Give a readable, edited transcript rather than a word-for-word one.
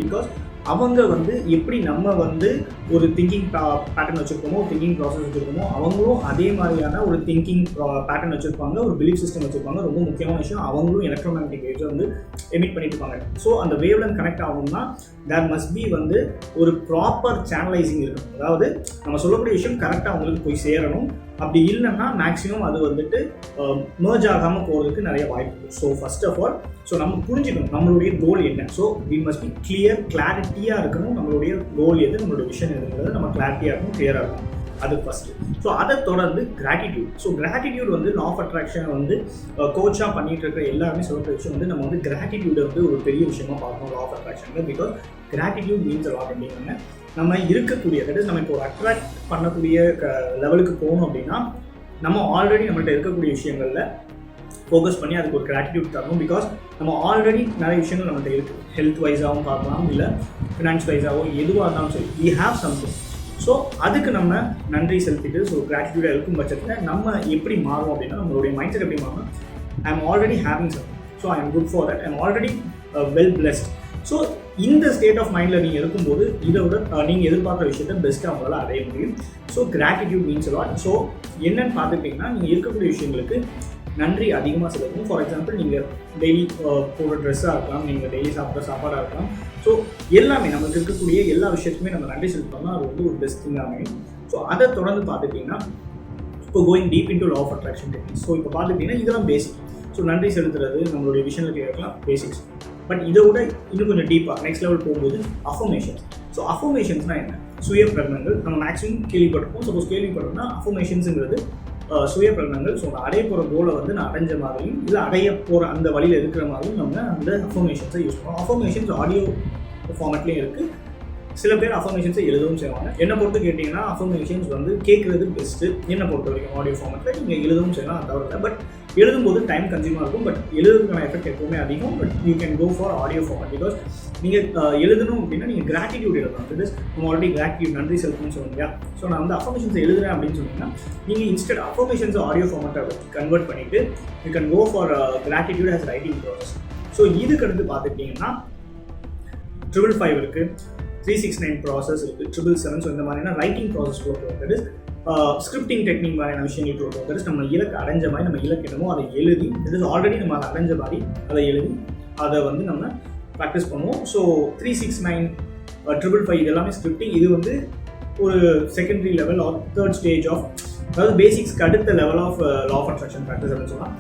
Because அவங்க வந்து எப்படி நம்ம வந்து ஒரு திங்கிங் பேட்டர்ன் வச்சுருக்கோமோ, திங்கிங் ப்ராசஸ் வச்சுருக்கோமோ, அவங்களும் அதே மாதிரியான ஒரு திங்கிங் பேட்டர்ன் வச்சுருப்பாங்க, ஒரு பிலீஃப் சிஸ்டம் வச்சுருப்பாங்க. ரொம்ப முக்கியமான விஷயம், அவங்களும் எலக்ட்ரோமேக்னெட்டிக் வேவ்ஸை வந்து எமிட் பண்ணிட்டு இருப்பாங்க. ஸோ அந்த வேவ்லென்த் கனெக்ட் ஆகணும்னா தேர் மஸ்ட் பி வந்து ஒரு ப்ராப்பர் சேனலைசிங் இருக்கணும். அதாவது நம்ம சொல்லக்கூடிய விஷயம் கரெக்டாக அவங்களுக்கு போய் சேரணும். அப்படி இல்லைன்னா மேக்ஸிமம் அது வந்துட்டு மர்ஜ் ஆகாமல் போகிறதுக்கு நிறைய வாய்ப்பு இருக்குது. ஸோ ஃபர்ஸ்ட் ஆஃப் ஆல் நம்ம புரிஞ்சுக்கணும் நம்மளுடைய கோல் என்ன. ஸோ வி மஸ்ட் பி கிளாரிட்டியாக இருக்கணும். நம்மளுடைய கோல் எது, நம்மளுடைய விஷன் எதுங்கிறது நம்ம கிளாரிட்டியாக இருக்கணும், கிளியராக இருக்கணும். அது ஃபஸ்ட்டு. ஸோ அதை தொடர்ந்து கிராட்டிடியூட். ஸோ கிராட்டிடியூட் வந்து லா ஆஃப் அட்ராக்ஷன் வந்து கோச்சாக பண்ணிட்டு இருக்கிற எல்லாருமே சொல்கிற விஷயம் வந்து நம்ம வந்து கிராட்டிடியூடை வந்து ஒரு பெரிய விஷயமா பார்க்கணும் லா ஆஃப் அட்ராக்ஷனில். பிகாஸ் கிராட்டிடியூட் மீன்ஸ் லாட் அப்படின்னா நம்ம இருக்கக்கூடிய, தட் இஸ் நம்ம இப்போ ஒரு அட்ராக்ட் பண்ணக்கூடிய லெவலுக்கு போகணும் அப்படின்னா நம்ம ஆல்ரெடி நம்மள்கிட்ட இருக்கக்கூடிய விஷயங்களில் ஃபோக்கஸ் பண்ணி அதுக்கு ஒரு கிராட்டிடியூட் தரணும். பிகாஸ் நம்ம ஆல்ரெடி நிறைய விஷயங்கள் நம்மள்கிட்ட இருக்குது. ஹெல்த் வைஸாகவும் பார்க்கலாம், இல்லை ஃபினான்ஸ் வைஸாகவும் எதுவாக இருந்தாலும் சரி, வி ஹேவ் சம்திங். ஸோ அதுக்கு நம்ம நன்றி செலுத்திட்டு, ஸோ கிராட்டிடியூடாக இருக்கும் பட்சத்தில் நம்ம எப்படி மாறும் அப்படின்னா நம்மளுடைய மைண்ட் செட் எப்படி மாறும், I am already having something, so I am good for that, I am already well blessed. So இந்த ஸ்டேட் ஆஃப் மைண்டில் நீங்கள் இருக்கும்போது இதை விட நீங்கள் எதிர்பார்க்குற விஷயத்தை பெஸ்ட்டாக அவங்களால அடைய முடியும். So gratitude means lot. So என்னென்னு பார்த்துக்கிட்டிங்கன்னா நீங்கள் இருக்கக்கூடிய விஷயங்களுக்கு நன்றி அதிகமாக செலுத்தணும். ஃபார் எக்ஸாம்பிள் நீங்கள் டெய்லி போடுற ட்ரெஸ்ஸாக இருக்கலாம், நீங்கள் டெய்லி சாப்பிட்ற சாப்பாடாக இருக்கலாம். ஸோ எல்லாமே நமக்கு இருக்கக்கூடிய எல்லா விஷயத்துக்குமே நம்ம நன்றி செலுத்தோம்னா அது வந்து ஒரு பெஸ்ட் திங்காக அமையும். ஸோ அதை தொடர்ந்து பார்த்துக்கிட்டிங்கன்னா இப்போ going deep into law of attraction techniques. So இப்போ பார்த்துக்கிட்டிங்கன்னா இதெல்லாம் பேசிக். ஸோ நன்றி செலுத்துறது நம்மளுடைய விஷயங்களுக்கு இருக்கலாம் பேசிக்ஸ். பட் இதை விட இன்னும் கொஞ்சம் டீப்பாக நெக்ஸ்ட் லெவல் போகும்போது அஃபர்மேஷன்ஸ். ஸோ அஃபர்மேஷன்ஸ்னால் என்ன? சுய பிரகடனங்கள். நம்ம மேக்ஸிமம் கேள்விப்பட்டிருப்போம். சப்போஸ் கேள்விப்பட்டோம்னா அஃபர்மேஷன்ஸுங்கிறது சுய பிரகடனங்கள். ஸோ நான் அடைய போகிற கோலை வந்து நான் அடைஞ்ச மாதிரியும் இல்லை அடைய போகிற அந்த வழியில் இருக்கிற மாதிரியும் நம்ம அந்த அஃபர்மேஷன்ஸை யூஸ் பண்ணுவோம். அஃபர்மேஷன்ஸ் ஆடியோ ஃபார்மேட்லேயும் இருக்குது. சில பேர் அஃபர்மேஷன்ஸை எழுதவும் செய்வாங்க. என்னை பொறுத்து கேட்டிங்கன்னா அஃபர்மேஷன்ஸ் வந்து கேட்குறது பெஸ்ட்டு. என்னை பொறுத்த வரைக்கும் ஆடியோ ஃபார்மேட்டில் நீங்கள் எழுதவும் செய்யலாம், அது தவிர. பட் எழுதும்போது டைம் கன்சியூமாக இருக்கும். பட் எழுதுறதுக்கான எஃபெக்ட் எப்பவுமே அதிகம். But you can go for audio format. Because நீங்கள் எழுதணும் அப்படின்னா நீங்கள் கிராட்டிடியூட் எழுதலாம். பிகாஸ் நம்ம ஆல்ரெடி கிராட்டிடியூட் நன்றி செலுத்தணும்னு சொன்னீங்க. ஸோ நான் வந்து அஃபர்மேஷன்ஸ் எழுதுறேன் அப்படின்னு சொன்னீங்கன்னா நீங்கள் இன்ஸ்டெட் அஃபர்மேஷன்ஸ் ஆடியோ ஃபார்மேட்டை கன்வெர்ட் பண்ணிவிட்டு you can go for gratitude as writing process. So இதுக்கு அடுத்து பார்த்துக்கிட்டிங்கன்னா 555 இருக்குது, 369 ப்ராசஸ் இருக்குது, 777. ஸோ இந்த மாதிரியான ரைட்டிங் ப்ராசஸ் போகிறோம். தட் இஸ் ஸ்கிரிப்டிங் டெக்னிக் மாதிரியான விஷயங்கள் போகிறோம். தட் இஸ் நம்ம இலக்கு அடைஞ்ச மாதிரி நம்ம இலக்கு என்னமோ அதை எழுதி, தட் இஸ் ஆல்ரெடி நம்ம அதை அடைஞ்ச மாதிரி அதை எழுதி அதை வந்து நம்ம ப்ராக்டிஸ் பண்ணுவோம். ஸோ 369, 555 இது எல்லாமே ஸ்கிரிப்டிங். இது வந்து ஒரு secondary level or third stage of, அதாவது பேசிக்ஸ்க்கு அடுத்த level of law of attraction practice அப்படின்னு சொல்லலாம்.